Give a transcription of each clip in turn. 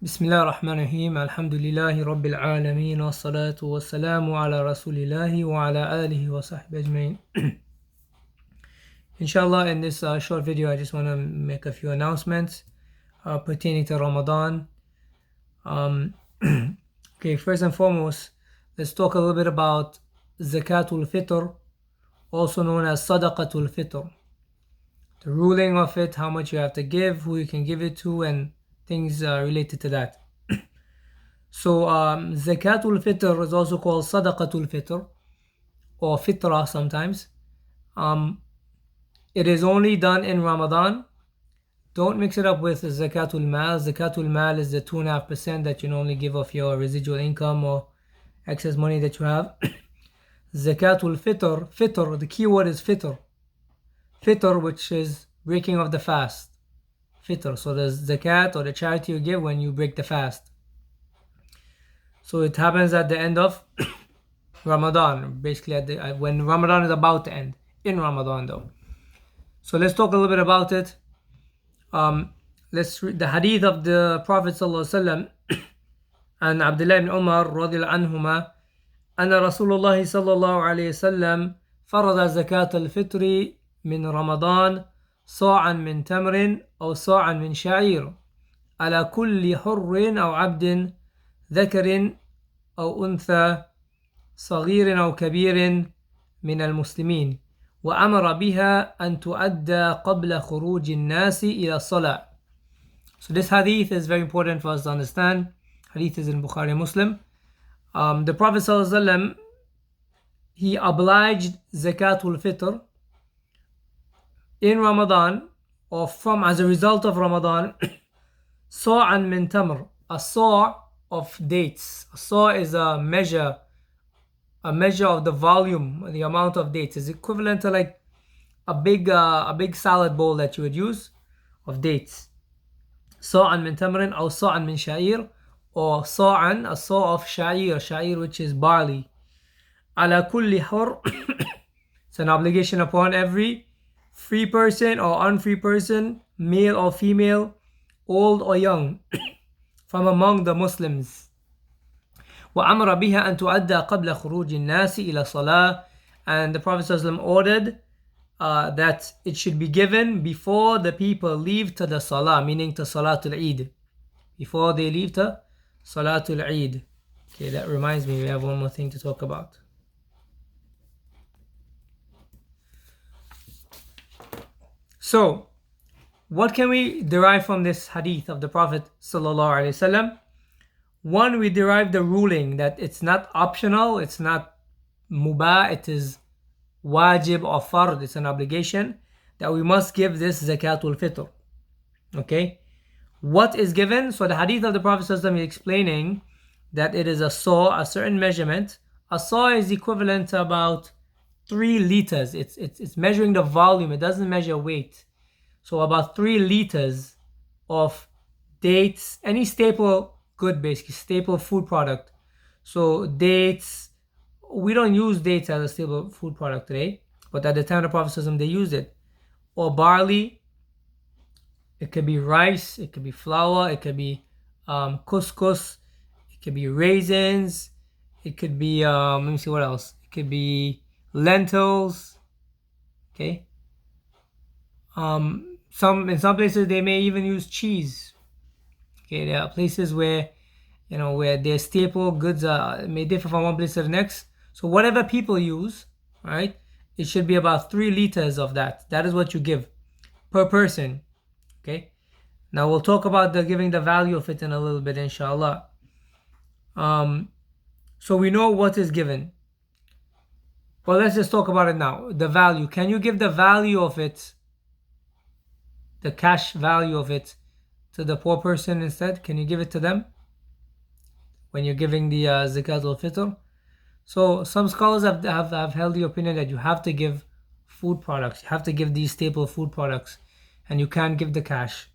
بسم الله الرحمن الرحيم الحمد لله رب العالمين والصلاة والسلام على رسول الله وعلى آله وصحبه أجمعين. Inshallah, in this short video I just want to make a few announcements pertaining to Ramadan. Okay, first and foremost, let's talk a little bit about Zakat Al-fitr, also known as Sadaqat Al-fitr. The ruling of it, how much you have to give, who you can give it to, and things related to that. So Zakat Al-fitr is also called Sadaqat Al-fitr or Fitra sometimes. It is only done in Ramadan. Don't mix it up with Zakat Al-mal. Zakat Al-mal is the 2.5% that you normally give of your residual income or excess money that you have. Zakat Al-fitr, fitr, the key word is fitr. Fitr, which is breaking of the fast. Fitr, so the zakat or the charity you give when you break the fast. So it happens at the end of Ramadan, basically when Ramadan is about to end, in Ramadan though. So let's talk a little bit about it. Let's read the hadith of the Prophet ﷺ and Abdullah ibn Umar رضي الله عنهما أن رسول الله صلى الله عليه وسلم فرض زكاة الفطر من رمضان صاعا من تمر أو صاعا من شعير على كل حر أو عبد ذكر أو أنثى صغير أو كبير من المسلمين وأمر بها أن تؤدى قبل خروج الناس إلى الصلاة. So this hadith is very important for us to understand. Hadith is in Bukhari and Muslim. The Prophet ﷺ, he obliged Zakat Al-fitr in Ramadan, or from as a result of Ramadan, sa'an min tamr, a sa' of dates. A sa' is a measure of the volume, the amount of dates. Is equivalent to like a big salad bowl that you would use of dates. Sa'an min tamrin or sa'an min sha'ir, or sa'an, a sa' of sha'ir, which is barley. Ala kulli hur, it's an obligation upon every free person or unfree person, male or female, old or young, from among the Muslims. وَأَمْرَ بِهَا أَن تُؤَدَّى قَبْلَ خُرُوجِ النَّاسِ إِلَى الصَّلَاةِ, and the Prophet ﷺ ordered that it should be given before the people leave to the Salah, meaning to Salatul Eid. Before they leave to Salatul Eid. Okay, that reminds me, we have one more thing to talk about. So, what can we derive from this hadith of the Prophet ﷺ? One, we derive the ruling that it's not optional, it's not mubah, it is wajib or fard, it's an obligation that we must give this Zakat Al-fitr. Okay? What is given? So the hadith of the Prophet ﷺ is explaining that it is a saw, a certain measurement. A saw is equivalent to about 3 liters. It's measuring the volume, it doesn't measure weight. So about 3 liters of dates, any staple good, basically staple food product. So dates, we don't use dates as a staple food product today, but at the time of the Prophet ﷺ, they used it. Or barley, it could be rice, it could be flour, it could be couscous, it could be raisins, it could be let me see what else, it could be lentils. Okay, in some places they may even use cheese. Okay, there are places where, where their staple goods may differ from one place to the next. So whatever people use, right, it should be about 3 liters of that. That is what you give per person. Okay, now we'll talk about giving the value of it in a little bit, inshallah. So we know what is given. Well, let's just talk about it now. The value. Can you give the value of it, the cash value of it, to the poor person instead? Can you give it to them when you're giving the Zakat Al-fitr? So some scholars have held the opinion that you have to give food products. You have to give these staple food products, and you can't give the cash.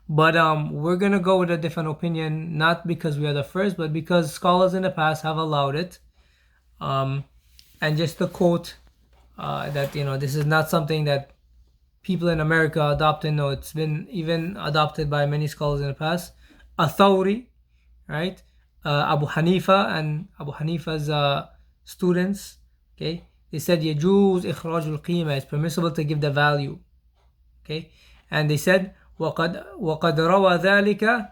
But we're going to go with a different opinion, not because we are the first, but because scholars in the past have allowed it. And just to quote that, this is not something that people in America adopted. No, it's been even adopted by many scholars in the past. Athawri, right? Abu Hanifa and Abu Hanifa's students, okay, they said يجوز إخراج القيمة, it's permissible to give the value, okay, and they said وقد روى ذلك,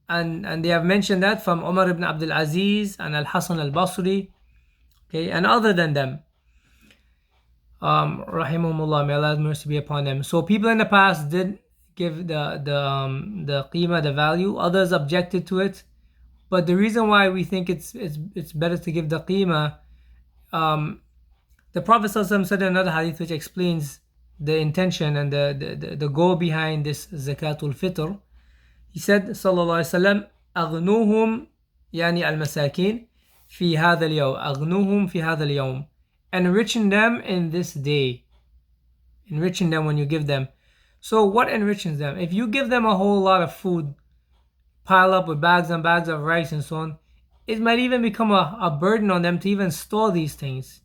and they have mentioned that from Umar ibn Abdul Aziz and Al-Hasan al-Basri, okay, and other than them, rahimahumullah, may Allah's mercy be upon them. So people in the past did give the qima, the value. Others objected to it, but the reason why we think it's better to give the qima, the Prophet ﷺ said in another hadith which explains the intention and the goal behind this Zakat Al-fitr. He said, sallallahu alaihi wasallam, أغنوهم يعني المساكين في هذا اليوم, أغنوهم في هذا اليوم, enriching them in this day, enriching them when you give them. So what enriches them? If you give them a whole lot of food, pile up with bags and bags of rice and so on, it might even become a burden on them to even store these things.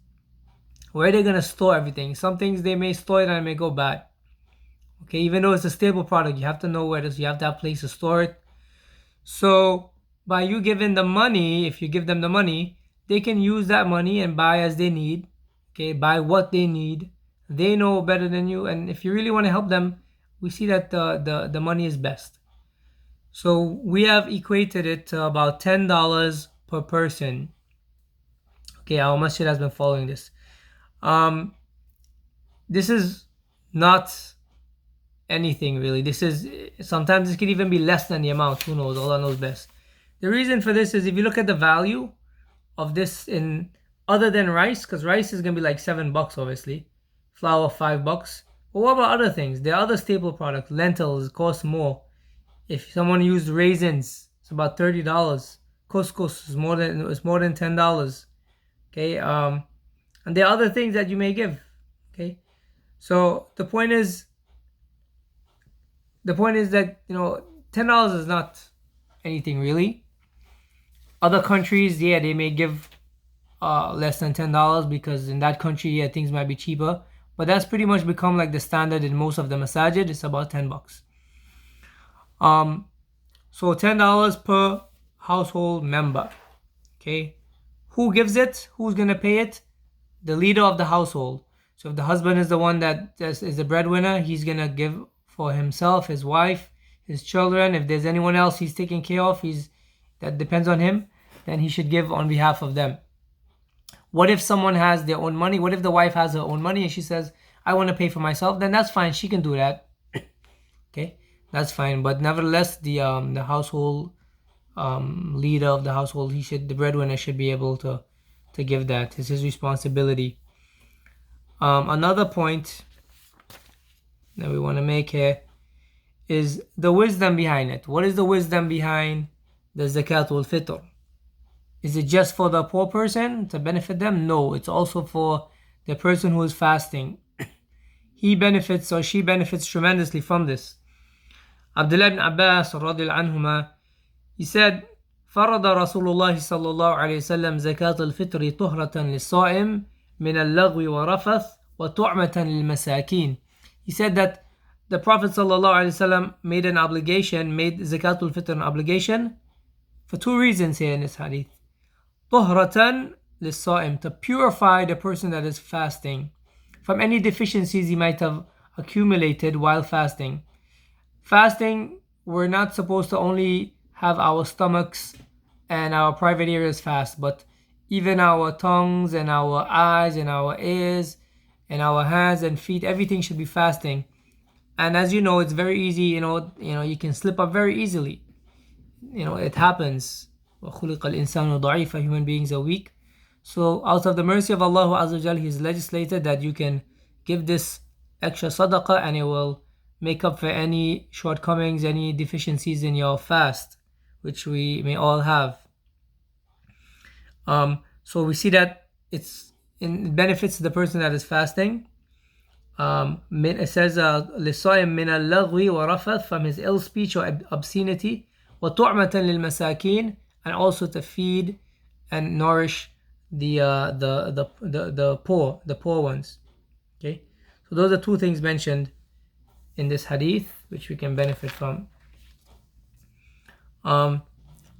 Where are they going to store everything? Some things they may store it and it may go bad. Okay, even though it's a staple product, you have to know where it is. You have to have a place to store it. So by you giving the money, if you give them the money, they can use that money and buy as they need. Okay, buy what they need. They know better than you. And if you really want to help them, we see that the money is best. So we have equated it to about $10 per person. Okay, our masjid has been following this. This is not anything really. This is, sometimes this could even be less than the amount. Who knows? Allah knows best. The reason for this is if you look at the value of this in other than rice, because rice is gonna be like $7 obviously, flour $5. But what about other things? There are other staple products. Lentils cost more. If someone used raisins, it's about $30. Couscous is more than $10. Okay, and there are other things that you may give. Okay, so the point is that, you know, $10 is not anything really. Other countries, yeah, they may give less than $10 because in that country, yeah, things might be cheaper. But that's pretty much become like the standard in most of the masajid. It's about $10. So $10 per household member. Okay, who gives it? Who's gonna pay it? The leader of the household. So if the husband is the one that is the breadwinner, he's gonna give for himself, his wife, his children. If there's anyone else he's taking care of, that depends on him, then he should give on behalf of them. What if someone has their own money? What if the wife has her own money and she says, I want to pay for myself? Then that's fine. She can do that. Okay, that's fine. But nevertheless, the household leader of the household, the breadwinner should be able to give that. It's his responsibility. Another point that we want to make here is the wisdom behind it. What is the wisdom behind the Zakat Al-fitr? Is it just for the poor person to benefit them? No, it's also for the person who is fasting. He benefits or she benefits tremendously from this. Abdullah ibn Abbas radiyallahu anhuma, he said, فرض رسول الله صلى الله عليه وسلم زكاة الفطر طهرة للصائم من اللغو ورفث وطعمة للمساكين. He said that the Prophet ﷺ made Zakat Al-fitr an obligation for two reasons here in this hadith. طهرة للصائم, to purify the person that is fasting from any deficiencies he might have accumulated while fasting. Fasting, we're not supposed to only have our stomachs and our private areas fast, but even our tongues and our eyes and our ears and our hands and feet, everything should be fasting. And as you know, it's very easy, you can slip up very easily. It happens. وَخُلِقَ الْإِنسَانُ ضَعِيفًا, human beings are weak. So out of the mercy of Allah Azza wa Jal, He's legislated that you can give this extra sadaqah and it will make up for any shortcomings, any deficiencies in your fast, which we may all have. So we see that it benefits the person that is fasting. It says لِلصَّائِمِ مِنَ اللَّغْوِ وَرَفَثٍ, from his ill speech or obscenity, وَطُعْمَةً لِلْمَسَاكِينَ, and also to feed and nourish the poor ones. Okay, so those are two things mentioned in this hadith which we can benefit from.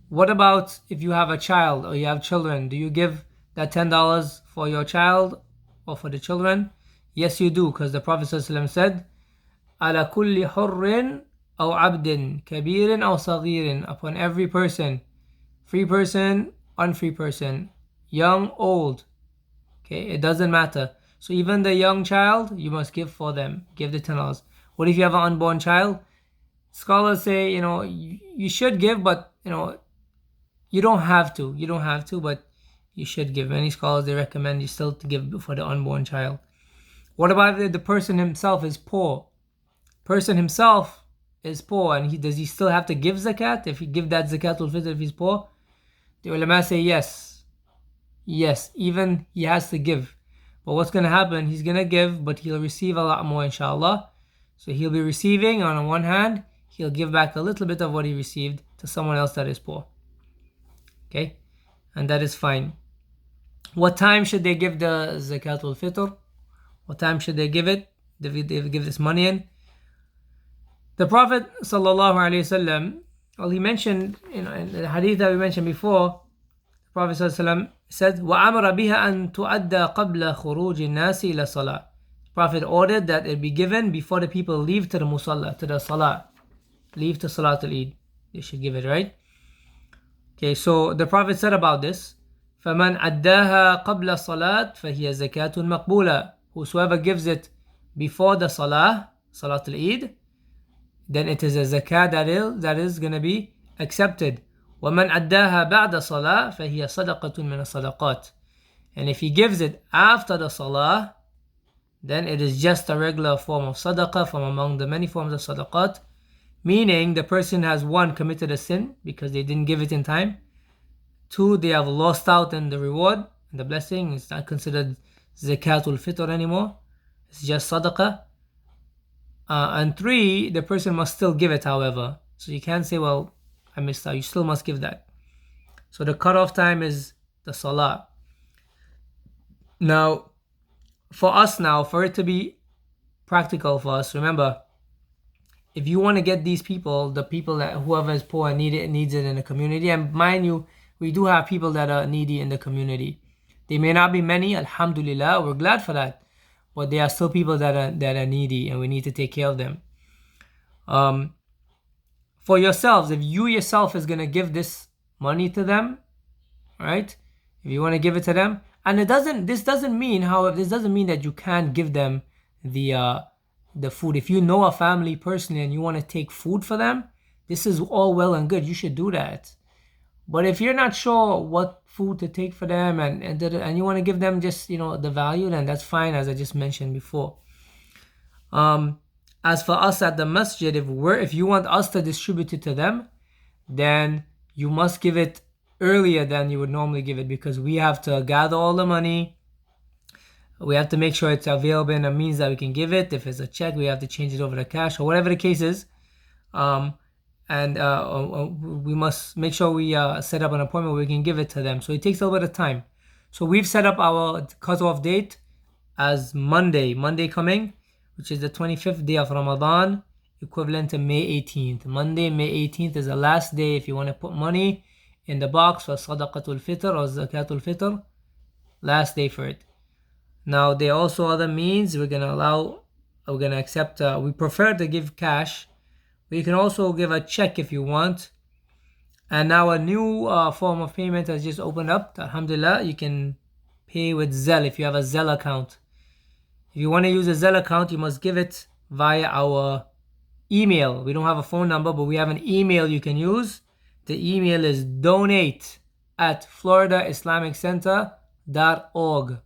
What about if you have a child or you have children? Do you give that $10 for your child or for the children? Yes, you do, because the Prophet ﷺ said, على كل حر أو عبد كبير أو صغير, upon every person, free person, unfree person, young, old. Okay, it doesn't matter. So even the young child, you must give for them. Give the $10. What if you have an unborn child? Scholars say, you should give, but you don't have to. You don't have to, but you should give. Many scholars, they recommend you still to give for the unborn child. What about if the person himself is poor? Person himself is poor, and does he still have to give zakat? If he give that Zakat Al-fitr if he's poor? The ulama say yes. Yes, even he has to give. But what's going to happen? He's going to give, but he'll receive a lot more, inshallah. So he'll be receiving, on one hand, he'll give back a little bit of what he received to someone else that is poor. Okay, and that is fine. What time should they give the Zakat Al-fitr? What time should they give it? They give this money in? The Prophet ﷺ, well, he mentioned, in the hadith that we mentioned before, the Prophet ﷺ said, وَأَمَرَ بِهَا أَن تُؤَدَّى قَبْلَ خُرُوجِ النَّاسِ إِلَى الصَّلَاةِ. The Prophet ordered that it be given before the people leave to the musalla, to the salah, leave to Salatul Eid. They should give it, right? Okay, so the Prophet said about this, فَمَنْ أَدَّاهَا قَبْلَ الصَّلَاةِ فَهِيَ زَكَاةٌ مَقْبُولَةٌ. Whosoever gives it before the salah, Salatul Eid, then it is a zakat that is going to be accepted. وَمَنْ أَدَّاهَا بَعْدَ الصَّلَاةِ فَهِيَ صَدَقَةٌ مِنَ الصَّدَقَاتِ. And if he gives it after the salah, then it is just a regular form of sadaqah from among the many forms of sadaqat. Meaning the person has, one, committed a sin because they didn't give it in time. Two, they have lost out in the reward and the blessing. It's not considered Zakat Al-fitr anymore. It's just sadaqah. And three, the person must still give it, however. So you can't say, well, I missed out. You still must give that. So the cutoff time is the salah. Now, for it to be practical for us, remember, if you want to get these people, the people that whoever is poor and needs it in the community, and mind you, we do have people that are needy in the community. They may not be many, alhamdulillah, we're glad for that. But there are still people that are needy, and we need to take care of them. For yourselves, if you yourself is going to give this money to them, right? If you want to give it to them, and this doesn't mean that you can't give them the food. If you know a family personally and you want to take food for them, this is all well and good. You should do that. But if you're not sure what food to take for them and you want to give them just the value, then that's fine, as I just mentioned before. As for us at the masjid, if you want us to distribute it to them, then you must give it earlier than you would normally give it, because we have to gather all the money. We have to make sure it's available in a means that we can give it. If it's a check, we have to change it over to cash or whatever the case is. We must make sure we set up an appointment where we can give it to them. So it takes a little bit of time. So we've set up our cutoff date as Monday coming, which is the 25th day of Ramadan, equivalent to May 18th. Monday, May 18th is the last day if you want to put money in the box for Sadaqat Al-fitr or Zakat Al-fitr. Last day for it. Now, there are also other means we're going to accept. We prefer to give cash, but you can also give a check if you want. And now a new form of payment has just opened up. Alhamdulillah, you can pay with Zelle if you have a Zelle account. If you want to use a Zelle account, you must give it via our email. We don't have a phone number, but we have an email you can use. The email is donate@floridaislamiccentre.org.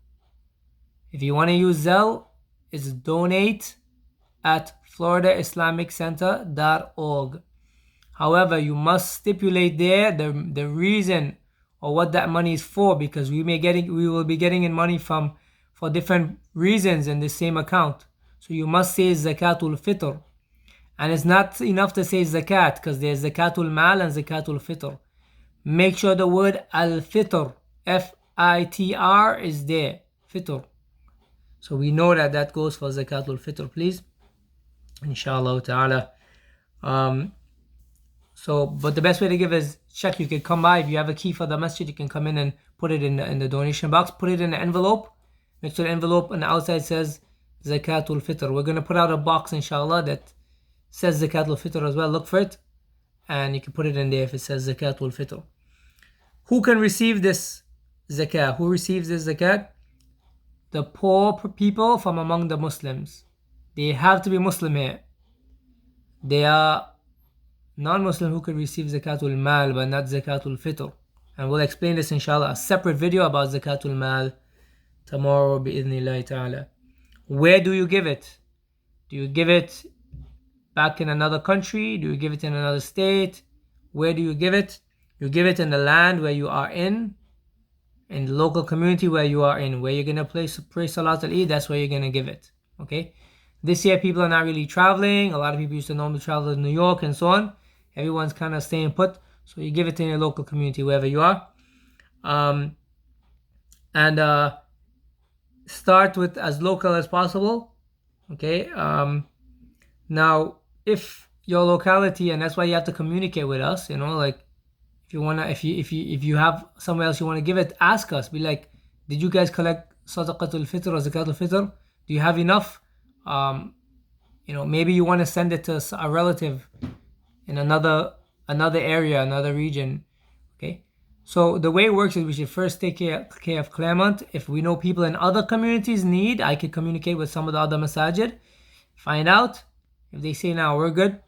If you want to use Zelle, it's donate@floridaislamiccentre.org. However, you must stipulate there the reason or what that money is for, because we will be getting in money for different reasons in the same account. So you must say Zakat Al-fitr. And it's not enough to say zakat, because there's Zakat Al-mal and Zakat Al-fitr. Make sure the word Al-fitr, F-I-T-R, is there. Fitr. So we know that goes for Zakat Al-fitr, please. Inshallah ta'ala. So, but the best way to give is check. You could come by. If you have a key for the masjid, you can come in and put it in the donation box. Put it in an envelope. Make sure the envelope on the outside says Zakat Al-fitr. We're going to put out a box, inshallah, that says Zakat Al-fitr as well. Look for it. And you can put it in there if it says Zakat Al-fitr. Who can receive this zakat? Who receives this zakat? The poor people from among the Muslims. They have to be Muslim here. They are non-Muslim who could receive Zakatul Mal but not Zakatul Fitr. And we'll explain this inshallah, a separate video about Zakatul Mal tomorrow bi'idhnillahi ta'ala. Where do you give it? Do you give it back in another country? Do you give it in another state? Where do you give it? You give it in the land where you are in the local community where you are in, where you're going to pray Salat al-Eid, that's where you're going to give it. Okay? This year people are not really traveling. A lot of people used to normally travel to New York and so on. Everyone's kind of staying put. So you give it in your local community wherever you are. Start with as local as possible. Okay? Now, if your locality, and that's why you have to communicate with us, you know, like if you have somewhere else you want to give it, ask us. Be like, did you guys collect Sadaqat Al-fitr or Zakat Al-fitr? Do you have enough? You know, maybe you want to send it to a relative in another area, another region. Okay, so the way it works is we should first take care of Claremont. If we know people in other communities need, I could communicate with some of the other masajid, find out. If they say now we're good,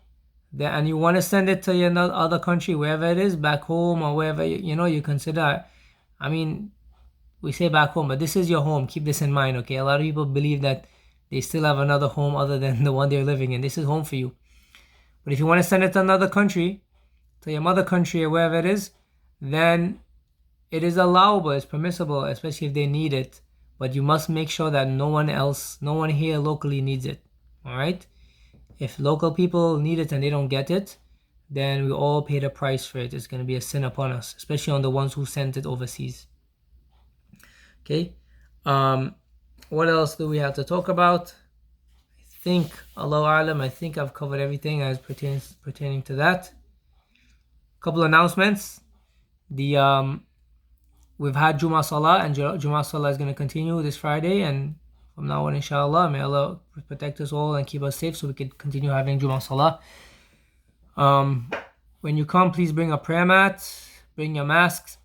and you want to send it to your other country, wherever it is, back home or wherever you consider. I mean, we say back home, but this is your home. Keep this in mind, okay? A lot of people believe that they still have another home other than the one they're living in. This is home for you. But if you want to send it to another country, to your mother country or wherever it is, then it is allowable, it's permissible, especially if they need it. But you must make sure that no one here locally needs it. All right? If local people need it and they don't get it, then we all pay the price for it. It's going to be a sin upon us, especially on the ones who sent it overseas. Okay. What else do we have to talk about? I think, Allahu A'lam, I think I've covered everything as pertaining to that. Couple announcements. We've had Jummah Salah, and Jummah Salah is going to continue this Friday, and from now on, inshallah, may Allah protect us all and keep us safe so we can continue having Jummah Salah. When you come, please bring a prayer mat, bring your masks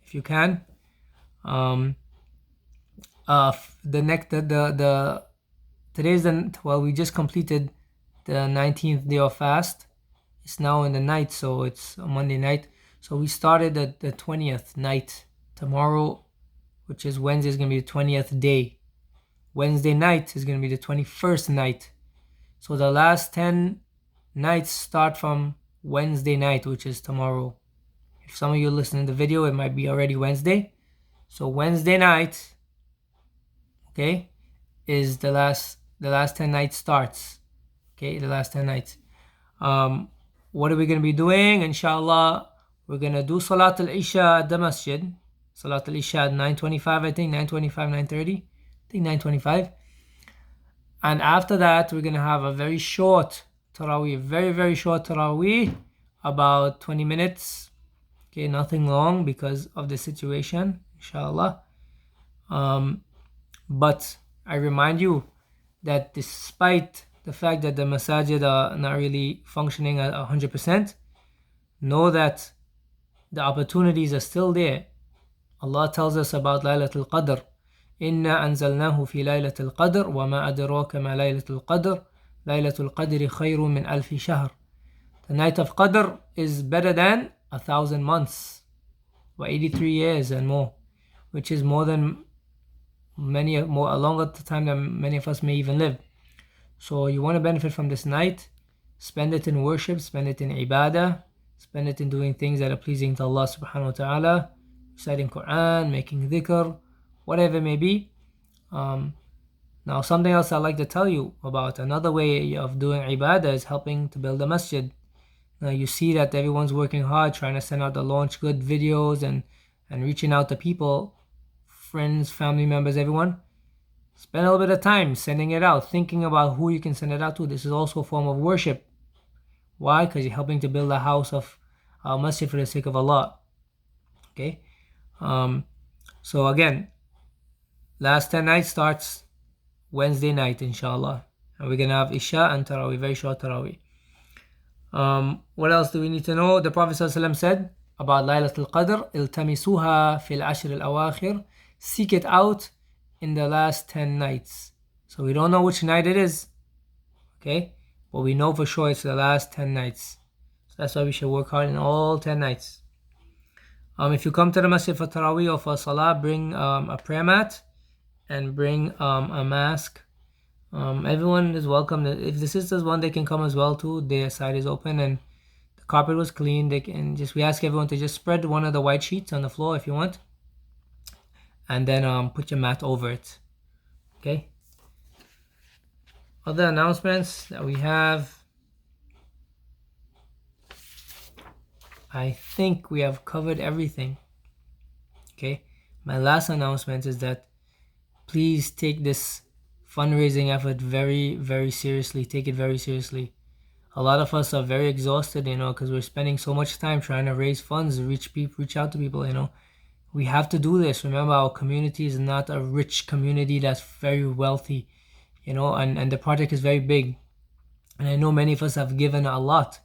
if you can. We just completed the 19th day of fast. It's now in the night, so it's a Monday night. So we started at the 20th night. Tomorrow, which is Wednesday, is going to be the 20th day. Wednesday night is going to be the 21st night. So the last 10 nights start from Wednesday night, which is tomorrow. If some of you listen to the video, it might be already Wednesday. So Wednesday night, okay, is the last 10 nights starts. Okay, the last 10 nights. What are we going to be doing? Inshallah, we're going to do Salat al-Isha at the masjid. Salat al-Isha at 9:25, I think, 9:25, 9:30. I think 9:25. And after that, we're going to have a very short Taraweeh, very, very short Taraweeh, about 20 minutes. Okay, nothing long because of the situation, inshallah. But I remind you that despite the fact that the masajid are not really functioning at 100%, know that the opportunities are still there. Allah tells us about Laylatul Qadr. إِنَّا أَنزَلْنَاهُ فِي لَيْلَةِ الْقَدْرِ وَمَا أَدْرَاكَ مَا لَيْلَةُ الْقَدْرِ لَيْلَةُ الْقَدْرِ خَيْرٌ مِنْ أَلْفِ شَهْرٍ. The night of Qadr is better than 1,000 months, or 83 years and more, which is a longer time than many of us may even live. So you want to benefit from this night, spend it in worship, spend it in ibadah, spend it in doing things that are pleasing to Allah subhanahu wa ta'ala, reciting Quran, making dhikr, whatever it may be. Now something else I'd like to tell you about, another way of doing ibadah is helping to build a masjid. Now you see that everyone's working hard, trying to send out the launch good videos and reaching out to people, friends, family members, everyone. Spend a little bit of time sending it out, thinking about who you can send it out to. This is also a form of worship. Why? Because you're helping to build a house of masjid for the sake of Allah. Okay. So again, last 10 nights starts Wednesday night, inshallah. And we're gonna have Isha and Taraweeh, very short Taraweeh. What else do we need to know? The Prophet ﷺ said about Laylatul Qadr, iltamisuha fil ashr al-awakhir, seek it out in the last 10 nights. So we don't know which night it is, okay? But we know for sure it's the last 10 nights. So that's why we should work hard in all 10 nights. If you come to the masjid for Taraweeh or for Salah, bring a prayer mat and bring a mask. Everyone is welcome. If the sisters want, they can come as well too. Their side is open and the carpet was clean. They can we ask everyone to just spread one of the white sheets on the floor if you want, and then put your mat over it. Okay. Other announcements that we have, I think we have covered everything. Okay. My last announcement is that please take this fundraising effort very, very seriously. Take it very seriously. A lot of us are very exhausted, because we're spending so much time trying to raise funds, reach out to people, We have to do this. Remember, our community is not a rich community that's very wealthy, and the project is very big. And I know many of us have given a lot.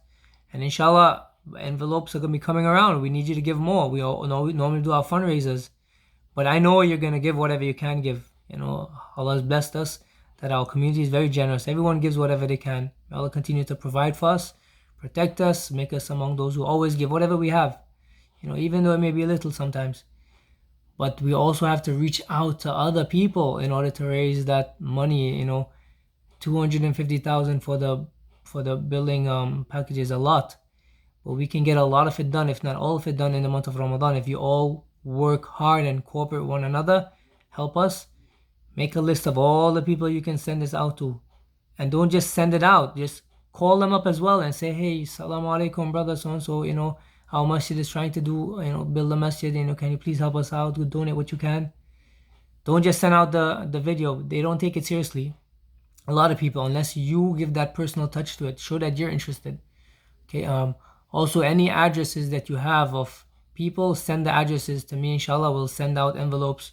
And inshallah, envelopes are going to be coming around. We need you to give more. We normally do our fundraisers. But I know you're going to give whatever you can give. Allah has blessed us that our community is very generous. Everyone gives whatever they can. May Allah continue to provide for us, protect us, make us among those who always give whatever we have. Even though it may be a little sometimes. But we also have to reach out to other people in order to raise that money. 250,000 for the building package is a lot. But we can get a lot of it done, if not all of it done in the month of Ramadan. If you all work hard and cooperate with one another, help us. Make a list of all the people you can send this out to. And don't just send it out. Just call them up as well and say, hey, Assalamu alaikum, brother, so-and-so, our masjid is trying to build a masjid, can you please help us out? Donate what you can. Don't just send out the video. They don't take it seriously. A lot of people, unless you give that personal touch to it, show that you're interested. Okay. Also, any addresses that you have of people, send the addresses to me. Inshallah, we'll send out envelopes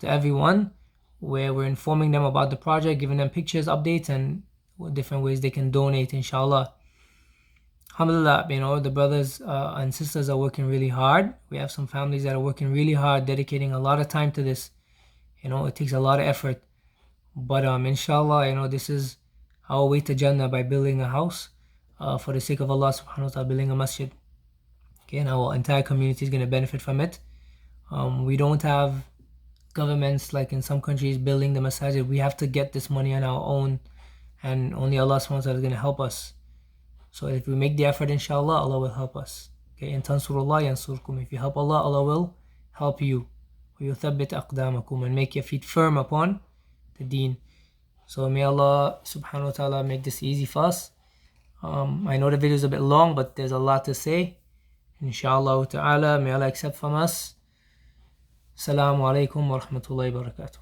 to everyone where we're informing them about the project, giving them pictures, updates, and different ways they can donate, inshallah. Alhamdulillah, the brothers and sisters are working really hard. We have some families that are working really hard, dedicating a lot of time to this. It takes a lot of effort. But inshallah, this is our way to Jannah by building a house for the sake of Allah subhanahu wa ta'ala, building a masjid. Okay, and our entire community is going to benefit from it. We don't have governments like in some countries building the masajid. We have to get this money on our own, and only Allah subhanahu wa ta'ala is going to help us. So if we make the effort, inshallah, Allah will help us. Okay, in tansurullah yansurkum. If you help Allah, Allah will help you. وَيُثَبِّتْ أَقْدَامَكُمْ, and make your feet firm upon the deen. So may Allah subhanahu wa ta'ala make this easy for us. I know the video is a bit long, but there's a lot to say. Inshallah ta'ala, may Allah accept from us. Assalamu alaikum wa rahmatullahi wa barakatuh.